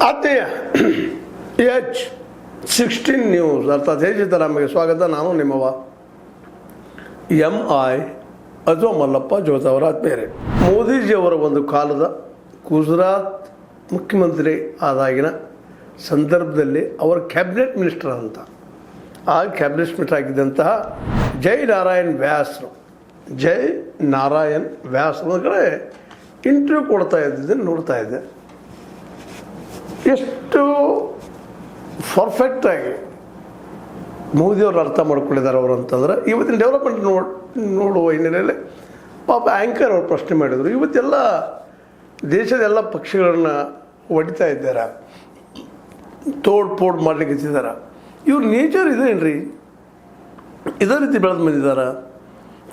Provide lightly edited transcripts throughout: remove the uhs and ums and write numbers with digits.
ಆತ್ಮೀಯ H16 news ಅರ್ಥಾತ್ ಸಿದ್ದರಾಮಯ್ಯ ಸ್ವಾಗತ. ನಾನು ನಿಮ್ಮವ MI ಅಜೋ ಮಲ್ಲಪ್ಪ ಜೋತವರ ಆತ್ಮೀಯರೇ. ಮೋದಿಜಿಯವರ ಒಂದು ಕಾಲದ ಗುಜರಾತ್ ಮುಖ್ಯಮಂತ್ರಿ ಆದಾಗಿನ ಸಂದರ್ಭದಲ್ಲಿ ಅವರ ಕ್ಯಾಬಿನೆಟ್ ಮಿನಿಸ್ಟರ್ ಅಂತ ಆ ಕ್ಯಾಬಿನೆಟ್ ಮಿನಿಸ್ಟರ್ ಆಗಿದ್ದಂತಹ ಜೈ ನಾರಾಯಣ್ ವ್ಯಾಸ್ ಕಡೆ ಇಂಟರ್ವ್ಯೂ ಕೊಡ್ತಾ ಇದ್ದಿದ್ದನ್ನು ನೋಡ್ತಾ ಇದ್ದೆ. ಎಷ್ಟು ಪರ್ಫೆಕ್ಟಾಗಿ ಮೋದಿಯವರು ಅರ್ಥ ಮಾಡ್ಕೊಂಡಿದ್ದಾರೆ ಅವರು ಅಂತಂದ್ರೆ ಇವತ್ತಿನ ಡೆವಲಪ್ಮೆಂಟ್ ನೋಡುವ ಹಿನ್ನೆಲೆಯಲ್ಲಿ ಪಾಪ ಆ್ಯಂಕರ್ ಅವರು ಪ್ರಶ್ನೆ ಮಾಡಿದರು. ಇವತ್ತೆಲ್ಲ ದೇಶದ ಎಲ್ಲ ಪಕ್ಷಗಳನ್ನ ಹೊಡಿತಾ ಇದ್ದಾರೆ, ತೋಡ್ ಮಾಡಲಿಕ್ಕೆ ಇದ್ದಾರೆ. ಇವ್ರ ನೇಚರ್ ಇದೇನ್ರಿ? ಇದೇ ರೀತಿ ಬೆಳೆದು ಬಂದಿದ್ದಾರೆ.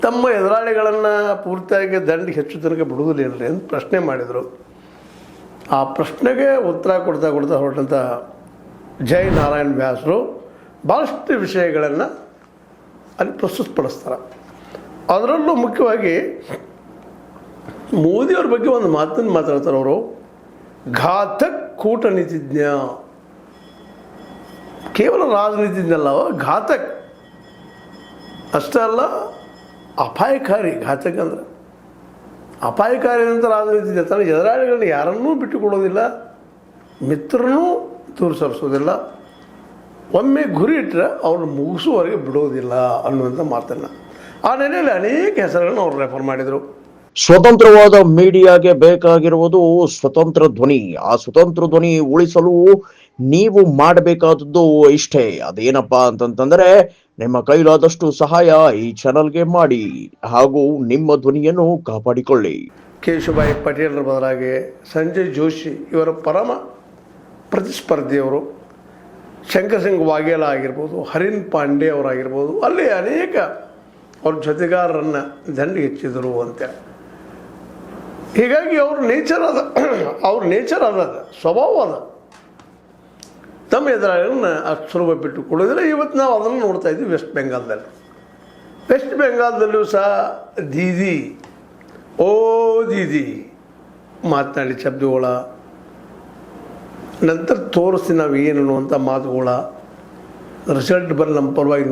ತಮ್ಮ ಎದುರಾಳಿಗಳನ್ನು ಪೂರ್ತಿಯಾಗಿ ದಂಡಿಗೆ ಹೆಚ್ಚು ತನಕ ಬಿಡುವುದಿಲ್ಲ ಅಂತ ಪ್ರಶ್ನೆ ಮಾಡಿದರು. ಆ ಪ್ರಶ್ನೆಗೆ ಉತ್ತರ ಕೊಡ್ತಾ ಹೊರಟಂಥ ಜೈ ನಾರಾಯಣ್ ವ್ಯಾಸರು ಭಾಳಷ್ಟು ವಿಷಯಗಳನ್ನು ಅಲ್ಲಿ ಪ್ರಸ್ತುತಪಡಿಸ್ತಾರೆ. ಅದರಲ್ಲೂ ಮುಖ್ಯವಾಗಿ ಮೋದಿಯವ್ರ ಬಗ್ಗೆ ಒಂದು ಮಾತನ್ನು ಮಾತಾಡ್ತಾರೆ ಅವರು. ಘಾತಕ್ ಕೂಟನೀತಿಜ್ಞ, ಕೇವಲ ರಾಜನೀತಿಜ್ಞಲ್ಲ, ಘಾತಕ್ ಅಷ್ಟೇ ಅಲ್ಲ, ಅಪಾಯಕಾರಿ. ಘಾತಕ್ ಅಂದರೆ ಅಪಾಯಕಾರಿ ಅಂತ ರಾಜನೀತಿ. ತನ್ನ ಎದುರಾಳಿಗಳನ್ನ ಯಾರನ್ನೂ ಬಿಟ್ಟುಕೊಡೋದಿಲ್ಲ, ಮಿತ್ರನೂ ದೂರ ಸರಿಸೋದಿಲ್ಲ, ಒಮ್ಮೆ ಗುರಿ ಇಟ್ಟರೆ ಅವ್ರನ್ನ ಮುಗಿಸುವವರೆಗೆ ಬಿಡೋದಿಲ್ಲ ಅನ್ನುವಂಥ ಮಾತನ್ನು ಆ ನೆಲೆಯಲ್ಲಿ ಅನೇಕ ಹೆಸರುಗಳನ್ನು ಅವ್ರು ರೆಫರ್ ಮಾಡಿದರು. ಸ್ವತಂತ್ರವಾದ ಮೀಡಿಯಾಗೆ ಬೇಕಾಗಿರುವುದು ಸ್ವತಂತ್ರ ಧ್ವನಿ. ಆ ಸ್ವತಂತ್ರ ಧ್ವನಿ ಉಳಿಸಲು ನೀವು ಮಾಡಬೇಕಾದದ್ದು ಇಷ್ಟೇ. ಅದೇನಪ್ಪಾ ಅಂತಂತಂದ್ರೆ ನಿಮ್ಮ ಕೈಲಾದಷ್ಟು ಸಹಾಯ ಈ ಚಾನಲ್ಗೆ ಮಾಡಿ ಹಾಗೂ ನಿಮ್ಮ ಧ್ವನಿಯನ್ನು ಕಾಪಾಡಿಕೊಳ್ಳಿ. ಕೇಶುಭಾಯಿ ಪಟೇಲ್ರ ಬದಲಾಗಿ ಸಂಜಯ್ ಜೋಶಿ ಇವರ ಪರಮ ಪ್ರತಿಸ್ಪರ್ಧಿಯವರು, ಶಂಕರ್ ಸಿಂಗ್ ವಾಘೇಲಾ ಆಗಿರ್ಬೋದು, ಹರಿನ್ ಪಾಂಡೆ ಅವರಾಗಿರ್ಬೋದು, ಅಲ್ಲಿ ಅನೇಕ ಅವ್ರ ಜೊತೆಗಾರರನ್ನು ದಂಡಿಗೆ ಹೆಚ್ಚಿದರು ಅಂತ. ಹೀಗಾಗಿ ಅವ್ರ ನೇಚರ್ ಅದ, ಸ್ವಭಾವ ಅದ. ತಮ್ಮ ಎದುರಾಳಿಗಳನ್ನ ಅಷ್ಟು ಸುಲಭ ಬಿಟ್ಟುಕೊಳ್ಳೋದಿಲ್ಲ. ಇವತ್ತು ನಾವು ಅದನ್ನು ನೋಡ್ತಾ ಇದ್ದೀವಿ ವೆಸ್ಟ್ ಬೆಂಗಾಲ್ದಲ್ಲೂ ಸಹ ದೀದಿ ಮಾತನಾಡಿ ಶಬ್ದಗಳ ನಂತರ ತೋರಿಸ್ತೀವಿ ನಾವು ಏನು ಅನ್ನುವಂಥ ಮಾತುಗಳ ರಿಸಲ್ಟ್ ಬರಲಿ ನಮ್ಮ ಪರವಾಗಿ